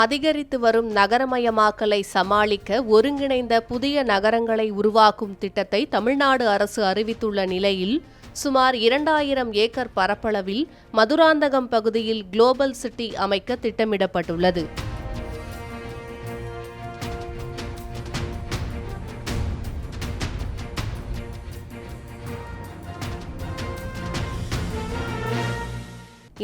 அதிகரித்து வரும் நகரமயமாக்கலை சமாளிக்க ஒருங்கிணைந்த புதிய நகரங்களை உருவாக்கும் திட்டத்தை தமிழ்நாடு அரசு அறிவித்துள்ள நிலையில் சுமார் 2000 ஏக்கர் பரப்பளவில் மதுராந்தகம் பகுதியில் குளோபல் சிட்டி அமைக்க திட்டமிடப்பட்டுள்ளது.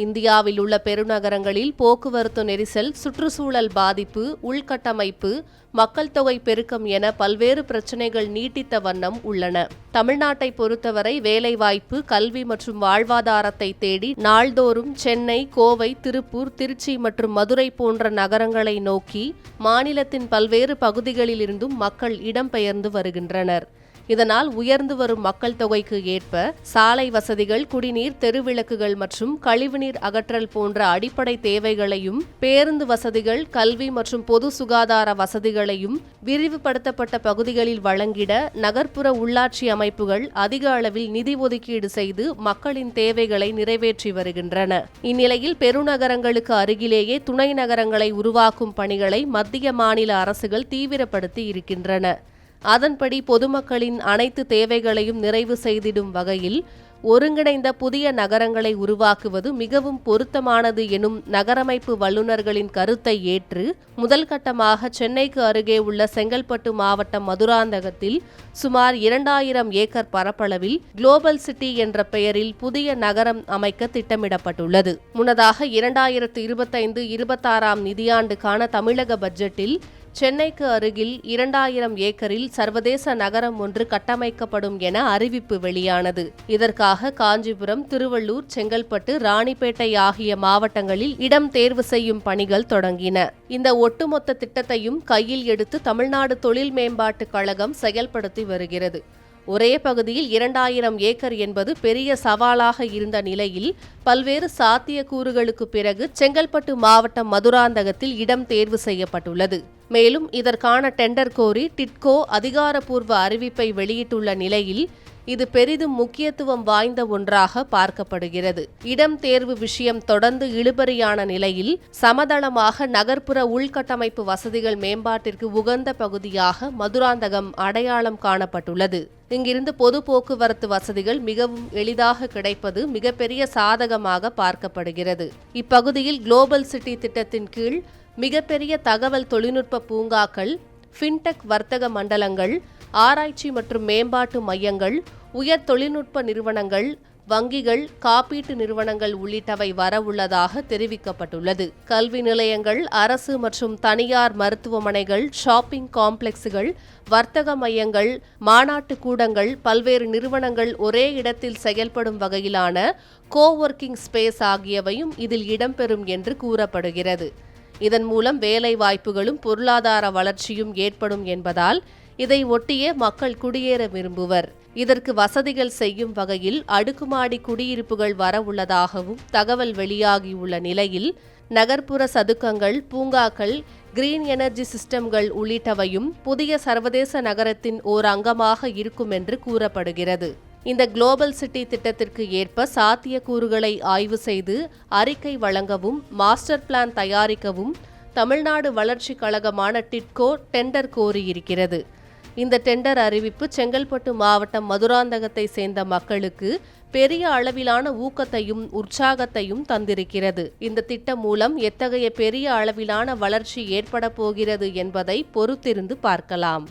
இந்தியாவில் உள்ள பெருநகரங்களில் போக்குவரத்து நெரிசல், சுற்றுச்சூழல் பாதிப்பு, உள்கட்டமைப்பு, மக்கள் தொகை பெருக்கம் என பல்வேறு பிரச்சினைகள் நீட்டித்த வண்ணம் உள்ளன. தமிழ்நாட்டை பொறுத்தவரை வேலைவாய்ப்பு, கல்வி மற்றும் வாழ்வாதாரத்தை தேடி நாள்தோறும் சென்னை, கோவை, திருப்பூர், திருச்சி மற்றும் மதுரை போன்ற நகரங்களை நோக்கி மாநிலத்தின் பல்வேறு பகுதிகளிலிருந்தும் மக்கள் இடம்பெயர்ந்து வருகின்றனர். இதனால் உயர்ந்து வரும் மக்கள் தொகைக்கு ஏற்ப சாலை வசதிகள், குடிநீர், தெருவிளக்குகள் மற்றும் கழிவுநீர் அகற்றல் போன்ற அடிப்படை தேவைகளையும், பேருந்து வசதிகள், கல்வி மற்றும் பொது சுகாதார வசதிகளையும் விரிவுபடுத்தப்பட்ட பகுதிகளில் வழங்கிட நகர்ப்புற உள்ளாட்சி அமைப்புகள் அதிக அளவில் நிதி ஒதுக்கீடு செய்து மக்களின் தேவைகளை நிறைவேற்றி வருகின்றன. இந்நிலையில் பெருநகரங்களுக்கு அருகிலேயே துணை நகரங்களை உருவாக்கும் பணிகளை மத்திய, மாநில அரசுகள் தீவிரப்படுத்தி இருக்கின்றன. அதன்படி பொதுமக்களின் அனைத்து தேவைகளையும் நிறைவு செய்திடும் வகையில் ஒருங்கிணைந்த புதிய நகரங்களை உருவாக்குவது மிகவும் பொருத்தமானது எனும் நகரமைப்பு வல்லுநர்களின் கருத்தை ஏற்று முதல் கட்டமாக சென்னைக்கு அருகே உள்ள செங்கல்பட்டு மாவட்டம் மதுராந்தகத்தில் சுமார் 2000 ஏக்கர் பரப்பளவில் குளோபல் சிட்டி என்ற பெயரில் புதிய நகரம் அமைக்க திட்டமிடப்பட்டுள்ளது. முன்னதாக 2025-26 நிதியாண்டுக்கான தமிழக பட்ஜெட்டில் சென்னைக்கு அருகில் 2000 ஏக்கரில் சர்வதேச நகரம் ஒன்று கட்டமைக்கப்படும் என அறிவிப்பு வெளியானது. இதற்காக காஞ்சிபுரம், திருவள்ளூர், செங்கல்பட்டு, ராணிப்பேட்டை ஆகிய மாவட்டங்களில் இடம் தேர்வு செய்யும் பணிகள் தொடங்கின. இந்த ஒட்டுமொத்த திட்டத்தையும் கையில் எடுத்து தமிழ்நாடு தொழில் மேம்பாட்டுக் கழகம் செயல்படுத்தி வருகிறது. ஒரே பகுதியில் 2000 ஏக்கர் என்பது பெரிய சவாலாக இருந்த நிலையில் பல்வேறு சாத்தியக்கூறுகளுக்கு பிறகு செங்கல்பட்டு மாவட்டம் மதுராந்தகத்தில் இடம் தேர்வு செய்யப்பட்டுள்ளது. மேலும் இதற்கான டெண்டர் கோரி டிட்கோ அதிகாரப்பூர்வ அறிவிப்பை வெளியிட்டுள்ள நிலையில் இது பெரிதும் முக்கியத்துவம் வாய்ந்த ஒன்றாக பார்க்கப்படுகிறது. இடம் தேர்வு விஷயம் தொடர்ந்து இழுபறியான நிலையில் சமதளமாக நகர்ப்புற உள்கட்டமைப்பு வசதிகள் மேம்பாட்டிற்கு உகந்த பகுதியாக மதுராந்தகம் அடையாளம் காணப்பட்டுள்ளது. இங்கிருந்து பொது போக்குவரத்து வசதிகள் மிகவும் எளிதாக கிடைப்பது மிகப்பெரிய சாதகமாக பார்க்கப்படுகிறது. இப்பகுதியில் குளோபல் சிட்டி திட்டத்தின் கீழ் மிகப்பெரிய தகவல் தொழில்நுட்ப பூங்காக்கள், ஃபின்டெக் வர்த்தக மண்டலங்கள், ஆராய்ச்சி மற்றும் மேம்பாட்டு மையங்கள், உயர் தொழில்நுட்ப நிறுவனங்கள், வங்கிகள், காப்பீட்டு நிறுவனங்கள் உள்ளிட்டவை வரவுள்ளதாக தெரிவிக்கப்பட்டுள்ளது. கல்வி நிலையங்கள், அரசு மற்றும் தனியார் மருத்துவமனைகள், ஷாப்பிங் காம்ப்ளெக்ஸுகள், வர்த்தக மையங்கள், மாநாட்டு கூடங்கள், பல்வேறு நிறுவனங்கள் ஒரே இடத்தில் செயல்படும் வகையிலான கோவொர்க்கிங் ஸ்பேஸ் ஆகியவையும் இதில் இடம்பெறும் என்று கூறப்படுகிறது. இதன் மூலம் வேலை வாய்ப்புகளும் பொருளாதார வளர்ச்சியும் ஏற்படும் என்பதால் இதை ஒட்டியே மக்கள் குடியேற விரும்புவர். இதற்கு வசதிகள் செய்யும் வகையில் அடுக்குமாடி குடியிருப்புகள் வரவுள்ளதாகவும் தகவல் வெளியாகியுள்ள நிலையில் நகர்ப்புற சதுக்கங்கள், பூங்காக்கள், கிரீன் எனர்ஜி சிஸ்டம்கள் உள்ளிட்டவையும் புதிய சர்வதேச நகரத்தின் ஓர் அங்கமாக இருக்கும் என்று கூறப்படுகிறது. இந்த குளோபல் சிட்டி திட்டத்திற்கு ஏற்ப சாத்தியக்கூறுகளை ஆய்வு செய்து அறிக்கை வழங்கவும், மாஸ்டர் பிளான் தயாரிக்கவும் தமிழ்நாடு வளர்ச்சிக் கழகமான டிட்கோ டெண்டர் கோரியிருக்கிறது. இந்த டெண்டர் அறிவிப்பு செங்கல்பட்டு மாவட்டம் மதுராந்தகத்தை சேர்ந்த மக்களுக்கு பெரிய அளவிலான ஊக்கத்தையும் உற்சாகத்தையும் தந்திருக்கிறது. இந்த திட்டம் மூலம் எத்தகைய பெரிய அளவிலான வளர்ச்சி ஏற்பட போகிறது என்பதை பொறுத்திருந்து பார்க்கலாம்.